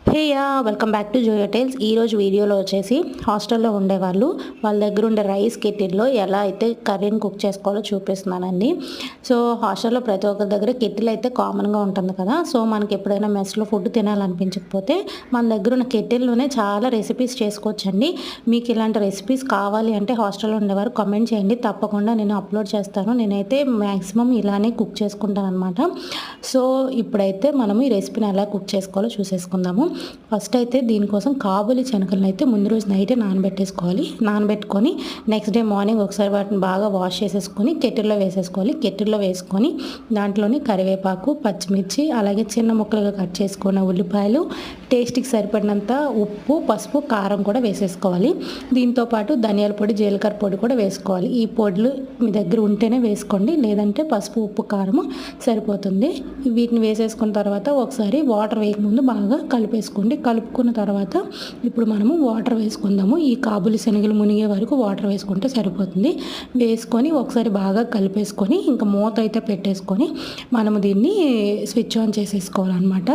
Welcome back to Joyo tiles. ఈరోజు వీడియోలో వచ్చేసి హాస్టల్లో ఉండేవాళ్ళు వాళ్ళ దగ్గర ఉండే రైస్ కెటిల్లో ఎలా అయితే కర్రీని కుక్ చేసుకోవాలో చూపిస్తున్నానండి. సో హాస్టల్లో ప్రతి ఒక్కరి దగ్గర కెటిల్ అయితే కామన్గా ఉంటుంది కదా. సో మనకి ఎప్పుడైనా మెస్లో ఫుడ్ తినాలనిపించకపోతే మన దగ్గర ఉన్న కెటిల్లోనే చాలా రెసిపీస్ చేసుకోవచ్చండి. మీకు ఇలాంటి రెసిపీస్ కావాలి అంటే హాస్టల్లో ఉండేవారు కామెంట్ చేయండి, తప్పకుండా నేను అప్లోడ్ చేస్తాను. నేనైతే మ్యాక్సిమం ఇలానే కుక్ చేసుకుంటాను అనమాట. సో ఇప్పుడైతే మనం ఈ రెసిపీని ఎలా కుక్ చేసుకోవాలో చూసేసుకుందాము. ఫస్ట్ అయితే దీనికోసం కాబూలి శనగలను అయితే ముందు రోజు నైటే నానబెట్టుకొని నెక్స్ట్ డే మార్నింగ్ ఒకసారి వాటిని బాగా వాష్ చేసేసుకొని కెటిల్లో వేసుకొని దాంట్లోని కరివేపాకు, పచ్చిమిర్చి, అలాగే చిన్న ముక్కలుగా కట్ చేసుకున్న ఉల్లిపాయలు, టేస్ట్కి సరిపడినంత ఉప్పు, పసుపు, కారం కూడా వేసేసుకోవాలి. దీంతోపాటు ధనియాల పొడి, జీలకర్ర పొడి కూడా వేసుకోవాలి. ఈ పొడులు మీ దగ్గర ఉంటేనే వేసుకోండి, లేదంటే పసుపు, ఉప్పు, కారము సరిపోతుంది. వీటిని వేసేసుకున్న తర్వాత ఒకసారి వాటర్ వేయకముందు బాగా కలుపుకున్న తర్వాత ఇప్పుడు మనము వాటర్ వేసుకుందాము. ఈ కాబూలి శనగలు మునిగే వరకు వాటర్ వేసుకుంటే సరిపోతుంది. వేసుకొని ఒకసారి బాగా కలిపేసుకొని ఇంకా మూత అయితే పెట్టేసుకొని మనము దీన్ని స్విచ్ ఆన్ చేసేసుకోవాలన్నమాట.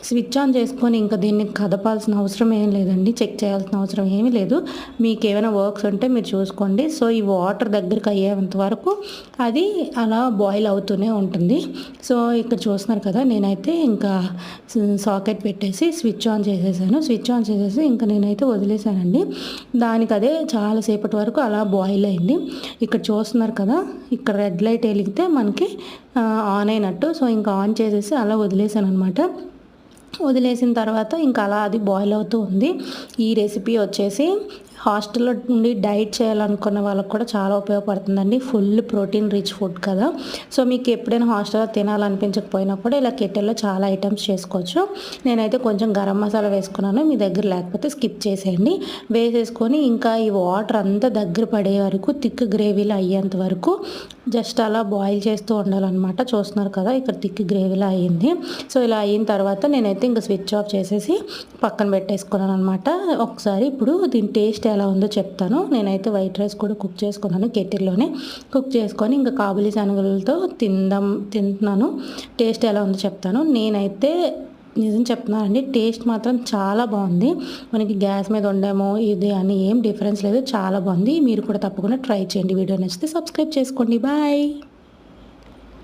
స్విచ్ ఆన్ చేసుకొని ఇంకా దీన్ని కదపాల్సిన అవసరం ఏం లేదండి, చెక్ చేయాల్సిన అవసరం ఏమీ లేదు. మీకు ఏమైనా వర్క్స్ ఉంటే మీరు చూసుకోండి. సో ఈ వాటర్ దగ్గరికి అయ్యేంత వరకు అది అలా బాయిల్ అవుతూనే ఉంటుంది. సో ఇక్కడ చూస్తున్నారు కదా, నేనైతే ఇంకా సాకెట్ పెట్టేసి స్విచ్ ఆన్ చేసేసి ఇంకా నేనైతే వదిలేసానండి. దానికి అదే చాలాసేపటి వరకు అలా బాయిల్ అయింది. ఇక్కడ చూస్తున్నారు కదా, ఇక్కడ రెడ్ లైట్ వెలిగితే మనకి ఆన్ అయినట్టు. సో ఇంకా ఆన్ చేసేసి అలా వదిలేసాను అనమాట. వదిలేసిన తర్వాత ఇంకా అలా అది బాయిల్ అవుతూ ఉంది. ఈ రెసిపీ వచ్చేసి హాస్టల్లో నుండి డైట్ చేయాలనుకున్న వాళ్ళకి కూడా చాలా ఉపయోగపడుతుందండి. ఫుల్ ప్రోటీన్ రిచ్ ఫుడ్ కదా. సో మీకు ఎప్పుడైనా హాస్టల్లో తినాలనిపించకపోయినా కూడా ఇలా కెటిల్లో చాలా ఐటమ్స్ చేసుకోవచ్చు. నేనైతే కొంచెం గరం మసాలా వేసుకున్నాను, మీ దగ్గర లేకపోతే స్కిప్ చేసేయండి. వేసేసుకొని ఇంకా ఈ వాటర్ అంతా దగ్గర పడే వరకు, థిక్ గ్రేవీలో అయ్యేంత వరకు జస్ట్ అలా బాయిల్ చేస్తూ ఉండాలన్నమాట. చూస్తున్నారు కదా, ఇక్కడ థిక్ గ్రేవీలో అయ్యింది. సో ఇలా అయిన తర్వాత నేనైతే ఇంకా స్విచ్ ఆఫ్ చేసేసి పక్కన పెట్టేసుకున్నాను అనమాట. ఒకసారి ఇప్పుడు దీని టేస్ట్ ఎలా ఉందో చెప్తాను. నేనైతే వైట్ రైస్ కూడా కుక్ చేసుకున్నాను, కెటిల్లోనే కుక్ చేసుకొని ఇంకా కాబూలి శనగలతో తింటున్నాను. టేస్ట్ ఎలా ఉందో చెప్తాను. నేనైతే నిజం చెప్తున్నానండి, టేస్ట్ మాత్రం చాలా బాగుంది. మనకి గ్యాస్ మీద వండామో ఇది అని ఏం డిఫరెన్స్ లేదు, చాలా బాగుంది. మీరు కూడా తప్పకుండా ట్రై చేయండి. వీడియో నచ్చితే సబ్స్క్రైబ్ చేసుకోండి. బాయ్.